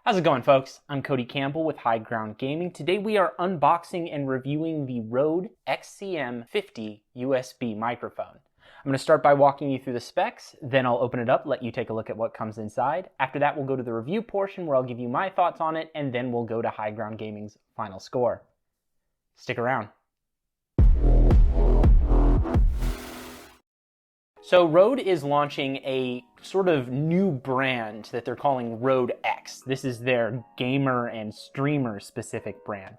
How's it going, folks? I'm Cody Campbell with High Ground Gaming. Today we are unboxing and reviewing the Rode XCM-50 USB microphone. I'm going to start by walking you through the specs, then I'll open it up, let you take a look at what comes inside. After that, we'll go to the review portion where I'll give you my thoughts on it, and then we'll go to High Ground Gaming's final score. Stick around. So Rode is launching a sort of new brand that they're calling Rode X. This is their gamer and streamer specific brand.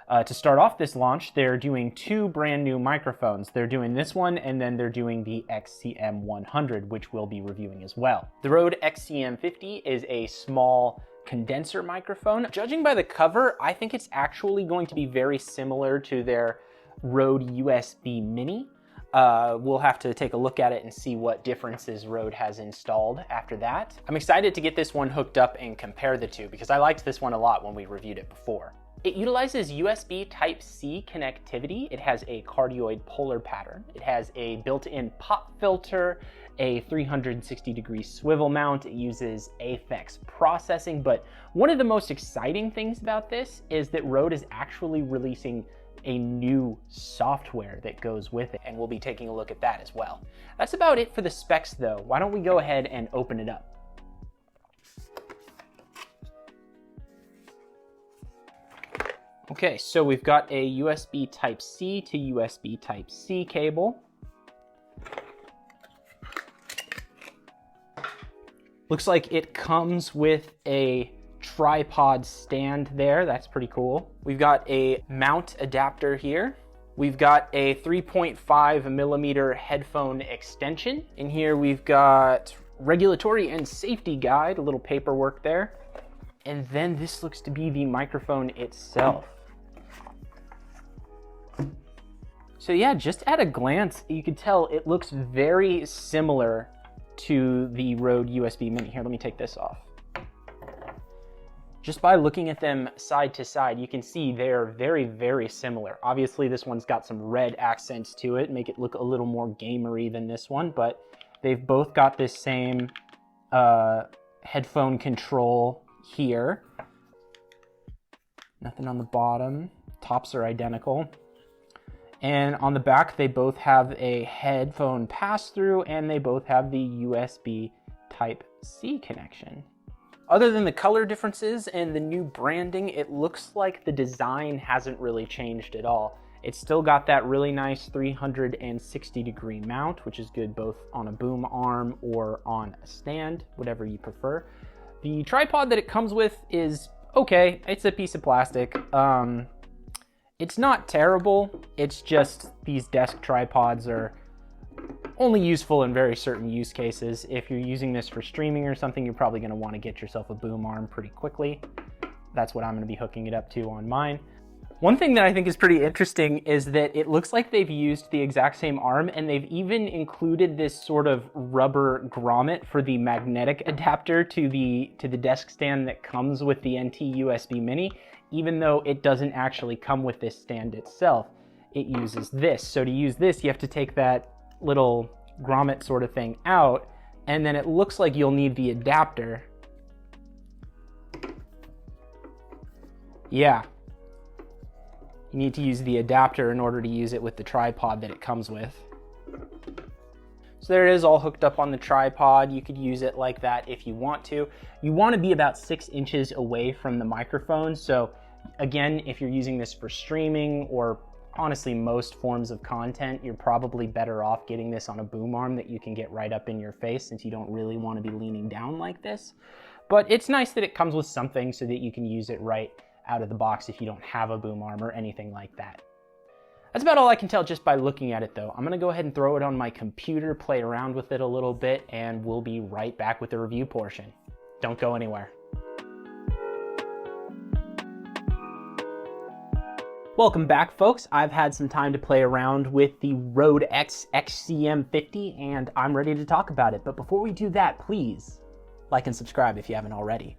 To start off this launch, they're doing two brand new microphones. They're doing this one, and then they're doing the XCM-100, which we'll be reviewing as well. The Rode XCM-50 is a small condenser microphone. Judging by the cover, I think it's actually going to be very similar to their Rode USB Mini. We'll have to take a look at it and see what differences Rode has installed after that. I'm excited to get this one hooked up and compare the two because I liked this one a lot when we reviewed it before. It utilizes USB Type-C connectivity. It has a cardioid polar pattern. It has a built-in pop filter, a 360-degree swivel mount. It uses Aphex processing, but one of the most exciting things about this is that Rode is actually releasing a new software that goes with it, and we'll be taking a look at that as well. That's about it for the specs though. Why don't we go ahead and open it up? Okay, so we've got a USB Type-C to USB Type-C cable. Looks like it comes with a tripod stand there. That's pretty cool. We've got a mount adapter here. We've got a 3.5 millimeter headphone extension. In here we've got regulatory and safety guide, a little paperwork there. And then this looks to be the microphone itself. So yeah, just at a glance, you can tell it looks very similar to the Rode USB Mini. Here, let me take this off. Just by looking at them side to side, you can see they're very, very similar. Obviously, this one's got some red accents to it, make it look a little more gamery than this one, but they've both got this same headphone control here. Nothing on the bottom. Tops are identical. And on the back, they both have a headphone pass-through, and they both have the USB Type-C connection. Other than the color differences and the new branding, it looks like the design hasn't really changed at all. It's still got that really nice 360-degree mount, which is good both on a boom arm or on a stand, whatever you prefer. The tripod that it comes with is okay. It's a piece of plastic. It's not terrible. It's just these desk tripods are only useful in very certain use cases. If you're using this for streaming or something, you're probably going to want to get yourself a boom arm pretty quickly. That's what I'm going to be hooking it up to on mine. One thing that I think is pretty interesting is that it looks like they've used the exact same arm, and they've even included this sort of rubber grommet for the magnetic adapter to the desk stand that comes with the NT USB Mini, even though it doesn't actually come with this stand itself. It uses this. So to use this, you have to take that little grommet sort of thing out, and then it looks like you'll need the adapter. Yeah, you need to use the adapter in order to use it with the tripod that it comes with. So there it is, all hooked up on the tripod. You could use it like that if you want to. You want to be about 6 inches away from the microphone. So again, if you're using this for streaming or honestly most forms of content, you're probably better off getting this on a boom arm that you can get right up in your face, since you don't really want to be leaning down like this. But it's nice that it comes with something so that you can use it right out of the box if you don't have a boom arm or anything like that. That's about all I can tell just by looking at it though. I'm gonna go ahead and throw it on my computer, play around with it a little bit, and we'll be right back with the review portion. Don't go anywhere. Welcome back, folks. I've had some time to play around with the Rode X XCM-50, and I'm ready to talk about it. But before we do that, please like and subscribe if you haven't already.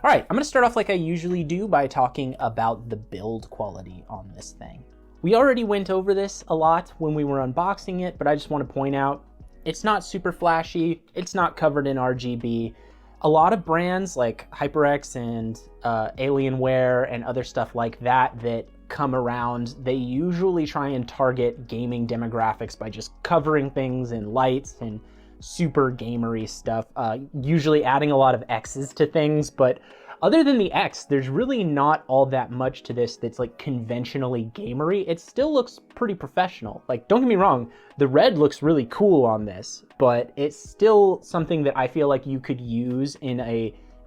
All right, I'm gonna start off like I usually do by talking about the build quality on this thing. We already went over this a lot when we were unboxing it, but I just want to point out, it's not super flashy, it's not covered in RGB. A lot of brands like HyperX and Alienware and other stuff like that that come around, they usually try and target gaming demographics by just covering things in lights and super gamery stuff, usually adding a lot of X's to things. But other than the X, there's really not all that much to this that's like conventionally gamery. It still looks pretty professional. Like, don't get me wrong, the red looks really cool on this, but it's still something that I feel like you could use in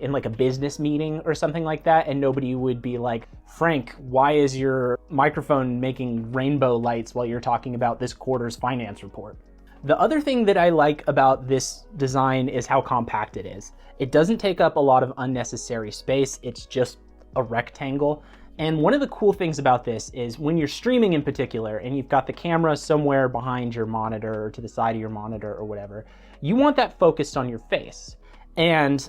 like a business meeting or something like that, and nobody would be like, Frank, why is your microphone making rainbow lights while you're talking about this quarter's finance report? The other thing that I like about this design is how compact it is. It doesn't take up a lot of unnecessary space. It's just a rectangle. And one of the cool things about this is when you're streaming in particular, and you've got the camera somewhere behind your monitor or to the side of your monitor or whatever, you want that focused on your face. And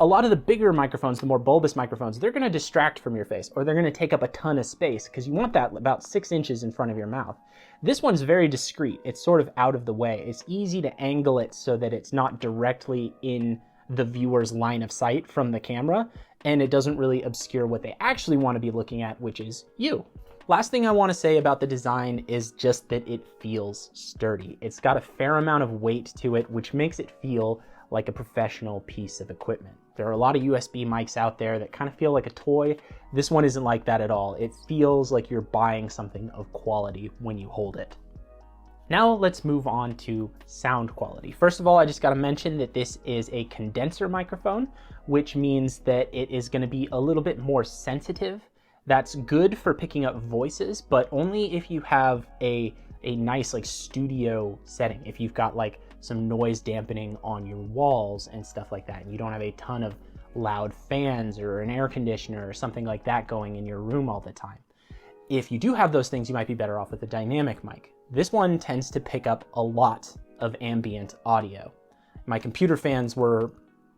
a lot of the bigger microphones, the more bulbous microphones, they're gonna distract from your face, or they're gonna take up a ton of space because you want that about 6 inches in front of your mouth. This one's very discreet. It's sort of out of the way. It's easy to angle it so that it's not directly in the viewer's line of sight from the camera, and it doesn't really obscure what they actually want to be looking at, which is you. Last thing I want to say about the design is just that it feels sturdy. It's got a fair amount of weight to it, which makes it feel like a professional piece of equipment. There are a lot of USB mics out there that kind of feel like a toy. This one isn't like that at all. It feels like you're buying something of quality when you hold it. Now let's move on to sound quality. First of all, I just got to mention that this is a condenser microphone, which means that it is going to be a little bit more sensitive. That's good for picking up voices, but only if you have a nice like studio setting. If you've got like some noise dampening on your walls and stuff like that, and you don't have a ton of loud fans or an air conditioner or something like that going in your room all the time. If you do have those things, you might be better off with a dynamic mic. This one tends to pick up a lot of ambient audio. My computer fans were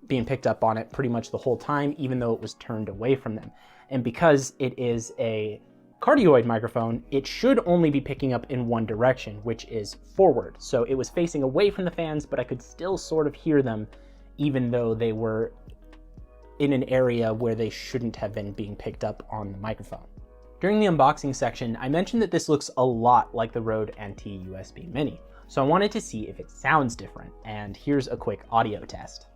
being picked up on it pretty much the whole time, even though it was turned away from them. And because it is a cardioid microphone, it should only be picking up in one direction, which is forward. So it was facing away from the fans, but I could still sort of hear them, even though they were in an area where they shouldn't have been being picked up on the microphone. During the unboxing section, I mentioned that this looks a lot like the Rode NT USB Mini. So I wanted to see if it sounds different, and here's a quick audio test.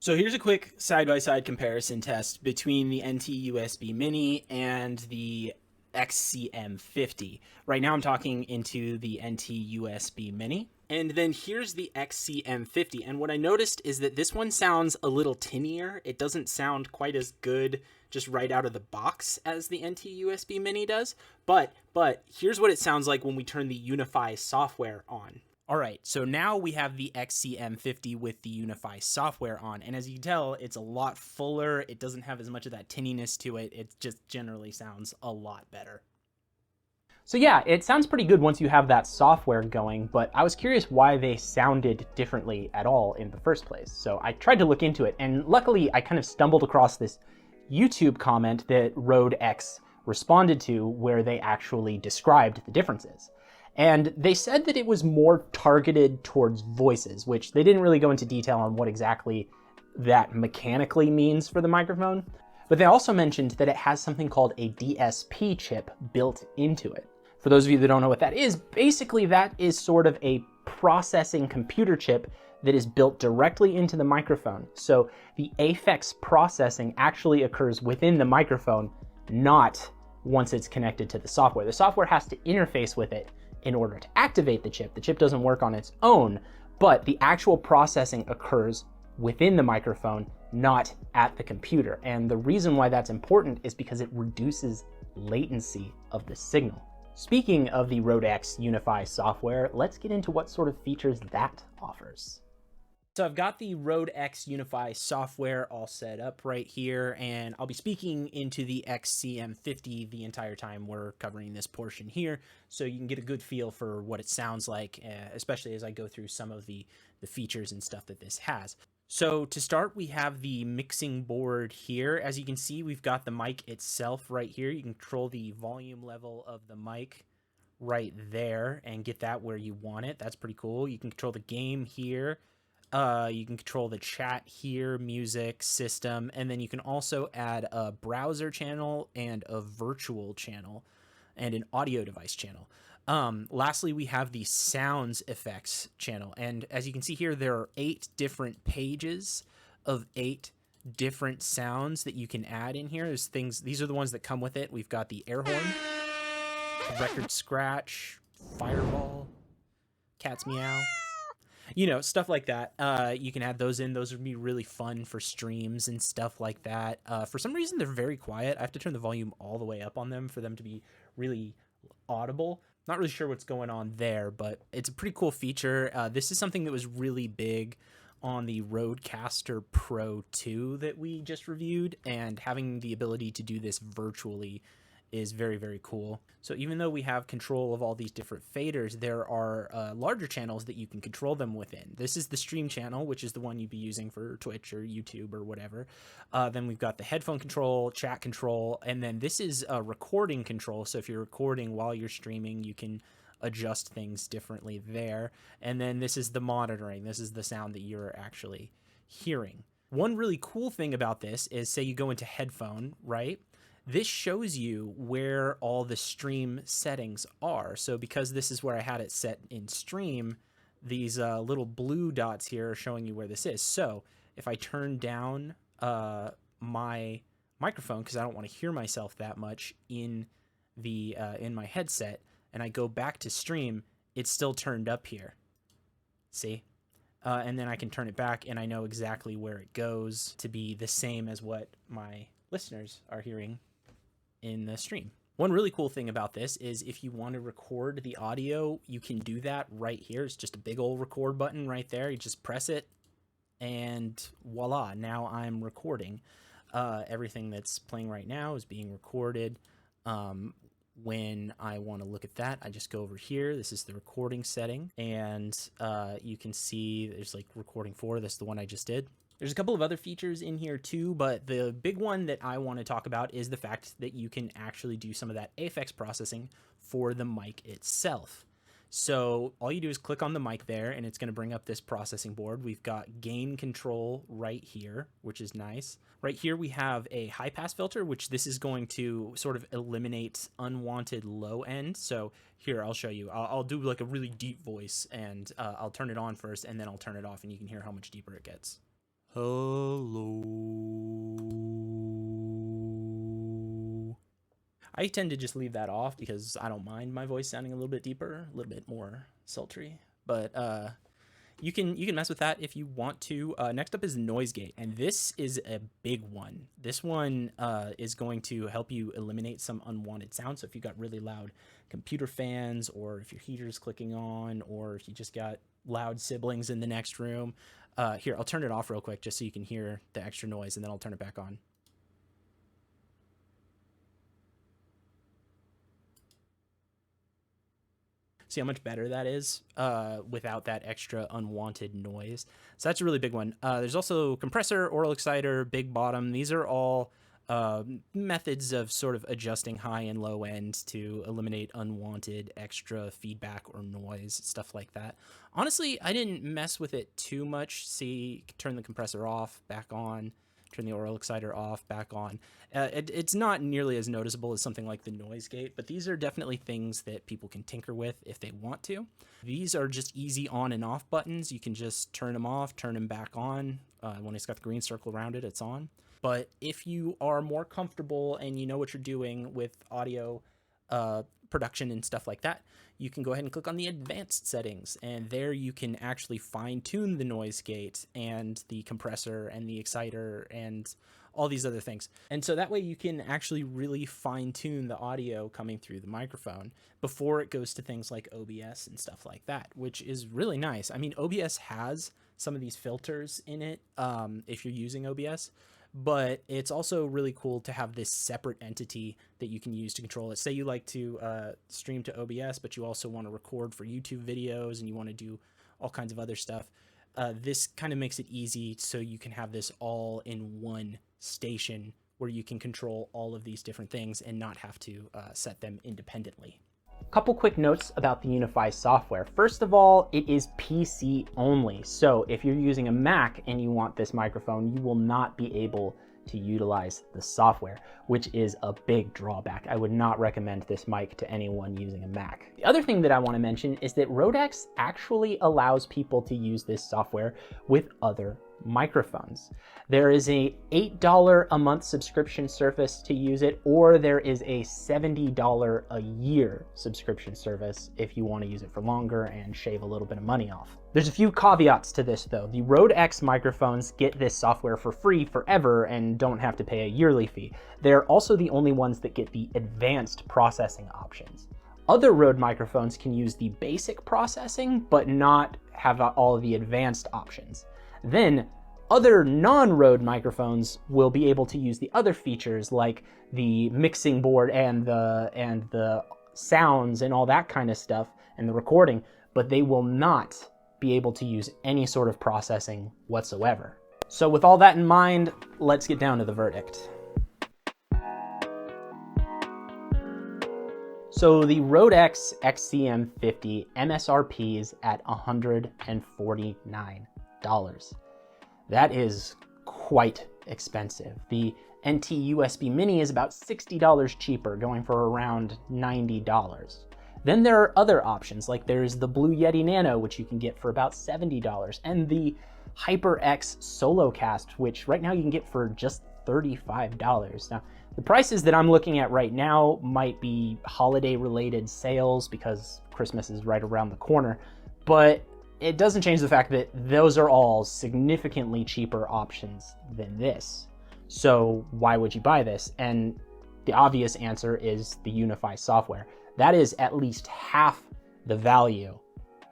So here's a quick side-by-side comparison test between the NT USB Mini and the XCM-50. Right now I'm talking into the NT USB Mini. And then here's the XCM-50. And what I noticed is that this one sounds a little tinnier. It doesn't sound quite as good just right out of the box as the NT USB Mini does. But here's what it sounds like when we turn the UNIFY software on. All right, so now we have the XCM-50 with the UNIFY software on, and as you can tell, it's a lot fuller. It doesn't have as much of that tinniness to it. It just generally sounds a lot better. So yeah, it sounds pretty good once you have that software going, but I was curious why they sounded differently at all in the first place. So I tried to look into it, and luckily I kind of stumbled across this YouTube comment that Rode X responded to where they actually described the differences. And they said that it was more targeted towards voices, which they didn't really go into detail on what exactly that mechanically means for the microphone. But they also mentioned that it has something called a DSP chip built into it. For those of you that don't know what that is, basically that is sort of a processing computer chip that is built directly into the microphone. So the aphex processing actually occurs within the microphone, not once it's connected to the software. The software has to interface with it in order to activate the chip. The chip doesn't work on its own, but the actual processing occurs within the microphone, not at the computer. And the reason why that's important is because it reduces latency of the signal. Speaking of the Rode X UNIFY software, let's get into what sort of features that offers. So I've got the Rode X UNIFY software all set up right here, and I'll be speaking into the XCM-50 the entire time we're covering this portion here, so you can get a good feel for what it sounds like, especially as I go through some of the features and stuff that this has. So to start, we have the mixing board here. As you can see, we've got the mic itself right here. You can control the volume level of the mic right there and get that where you want it. That's pretty cool. You can control the gain here. You can control the chat here, music, system, and then you can also add a browser channel and a virtual channel and an audio device channel. Lastly, we have the sounds effects channel. And as you can see here, there are 8 different pages of 8 different sounds that you can add in here. There's things, these are the ones that come with it. We've got the air horn, record scratch, fireball, cat's meow, you know, stuff like that. You can add those in. Those would be really fun for streams and stuff like that. For some reason, they're very quiet. I have to turn the volume all the way up on them for them to be really audible. Not really sure what's going on there, but it's a pretty cool feature. This is something that was really big on the Rodecaster Pro 2 that we just reviewed, and having the ability to do this virtually is very, very cool. So even though we have control of all these different faders, there are larger channels that you can control them within. This is the stream channel, which is the one you'd be using for Twitch or YouTube or whatever. Then we've got the headphone control, chat control, and then this is a recording control. So if you're recording while you're streaming, you can adjust things differently there. And then this is the monitoring. This is the sound that you're actually hearing. One really cool thing about this is, say you go into headphone, right? This shows you where all the stream settings are. So because this is where I had it set in stream, these little blue dots here are showing you where this is. So if I turn down my microphone, because I don't want to hear myself that much in the in my headset, and I go back to stream, it's still turned up here. See? And then I can turn it back, and I know exactly where it goes to be the same as what my listeners are hearing in the stream. One really cool thing about this is if you want to record the audio, you can do that right here. It's just a big old record button right there. You just press it and voila, now I'm recording. Everything that's playing right now is being recorded. When I want to look at that, I just go over here. This is the recording setting, and you can see there's like recording 4. That's the one I just did. There's a couple of other features in here too, but the big one that I want to talk about is the fact that you can actually do some of that AFX processing for the mic itself. So all you do is click on the mic there, and it's going to bring up this processing board. We've got gain control right here, which is nice. Right here we have a high pass filter, which this is going to sort of eliminate unwanted low end. So here, I'll show you. I'll do like a really deep voice, and I'll turn it on first, and then I'll turn it off, and you can hear how much deeper it gets. Hello. I tend to just leave that off because I don't mind my voice sounding a little bit deeper, a little bit more sultry. But you can mess with that if you want to. Next up is noise gate, and this is a big one. This one is going to help you eliminate some unwanted sound. So if you got really loud computer fans, or if your heater's clicking on, or if you just got loud siblings in the next room, here, I'll turn it off real quick just so you can hear the extra noise, and then I'll turn it back on. See how much better that is without that extra unwanted noise. So that's a really big one. There's also compressor, oral exciter, big bottom. These are all methods of sort of adjusting high and low end to eliminate unwanted extra feedback or noise, stuff like that. Honestly, I didn't mess with it too much. See, turn the compressor off, back on, turn the oral exciter off, back on. It's not nearly as noticeable as something like the noise gate, but these are definitely things that people can tinker with if they want to. These are just easy on and off buttons. You can just turn them off, turn them back on. When it's got the green circle around it, it's on. But if you are more comfortable and you know what you're doing with audio production and stuff like that, you can go ahead and click on the advanced settings, and there you can actually fine tune the noise gate and the compressor and the exciter and all these other things. And so that way you can actually really fine tune the audio coming through the microphone before it goes to things like OBS and stuff like that, which is really nice. I mean, OBS has some of these filters in it if you're using OBS, but it's also really cool to have this separate entity that you can use to control it. Say you like to stream to OBS, but you also want to record for YouTube videos and you want to do all kinds of other stuff. This kind of makes it easy so you can have this all in one station where you can control all of these different things and not have to set them independently. Couple quick notes about the UNIFY software. First of all, it is PC only. So if you're using a Mac and you want this microphone, you will not be able to utilize the software, which is a big drawback. I would not recommend this mic to anyone using a Mac. The other thing that I want to mention is that Rode X actually allows people to use this software with other microphones. There is a $8 a month subscription service to use it, or there is a $70 a year subscription service if you want to use it for longer and shave a little bit of money off. There's a few caveats to this though. The Rode X microphones get this software for free forever and don't have to pay a yearly fee. They're also the only ones that get the advanced processing options. Other Rode microphones can use the basic processing, but not have all of the advanced options. Then other non-Rode microphones will be able to use the other features like the mixing board and the sounds and all that kind of stuff and the recording, but they will not be able to use any sort of processing whatsoever. So with all that in mind, let's get down to the verdict. So the Rode X XCM-50 MSRP is at $149. That is quite expensive. The NT USB Mini is about $60 cheaper, going for around $90. Then there are other options, like there's the Blue Yeti Nano, which you can get for about $70, and the HyperX SoloCast, which right now you can get for just $35. Now, the prices that I'm looking at right now might be holiday-related sales because Christmas is right around the corner, but it doesn't change the fact that those are all significantly cheaper options than this. So why would you buy this? And the obvious answer is the UNIFY software. That is at least half the value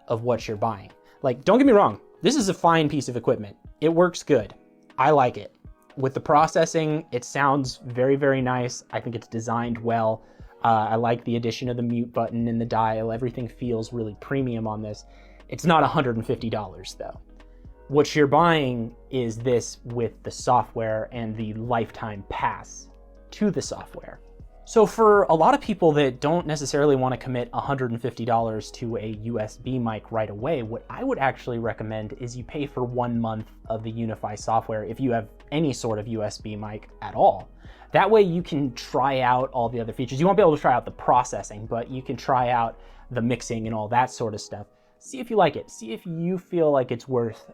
of what you're buying. Like, don't get me wrong, this is a fine piece of equipment. It works good. I like it. With the processing, it sounds very, very nice. I think it's designed well. I like the addition of the mute button and the dial. Everything feels really premium on this. It's not $150 though. What you're buying is this with the software and the lifetime pass to the software. So for a lot of people that don't necessarily want to commit $150 to a USB mic right away, what I would actually recommend is you pay for 1 month of the UNIFY software if you have any sort of USB mic at all. That way you can try out all the other features. You won't be able to try out the processing, but you can try out the mixing and all that sort of stuff. See if you like it. See if you feel like it's worth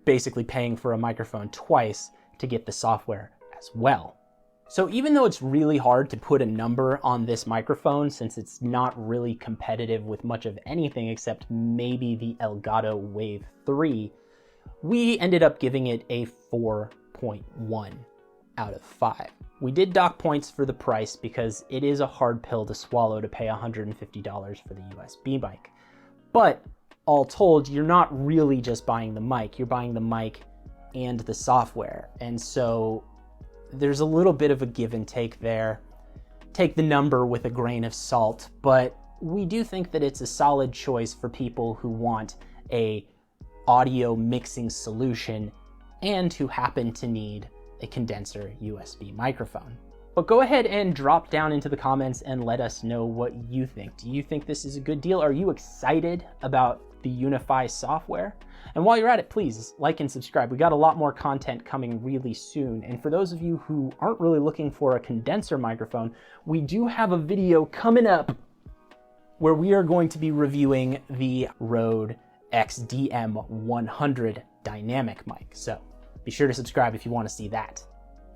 basically paying for a microphone twice to get the software as well. So even though it's really hard to put a number on this microphone, since it's not really competitive with much of anything except maybe the Elgato Wave 3, we ended up giving it a 4.1 out of 5. We did dock points for the price because it is a hard pill to swallow to pay $150 for the USB mic. But all told, you're not really just buying the mic, you're buying the mic and the software. And so there's a little bit of a give and take there. Take the number with a grain of salt, but we do think that it's a solid choice for people who want a audio mixing solution and who happen to need a condenser USB microphone. But go ahead and drop down into the comments and let us know what you think. Do you think this is a good deal? Are you excited about the UNIFY software? And while you're at it, please like and subscribe. We got a lot more content coming really soon. And for those of you who aren't really looking for a condenser microphone, we do have a video coming up where we are going to be reviewing the Rode XCM-50 dynamic mic. So be sure to subscribe if you want to see that.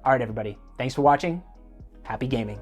All right, everybody. Thanks for watching. Happy gaming.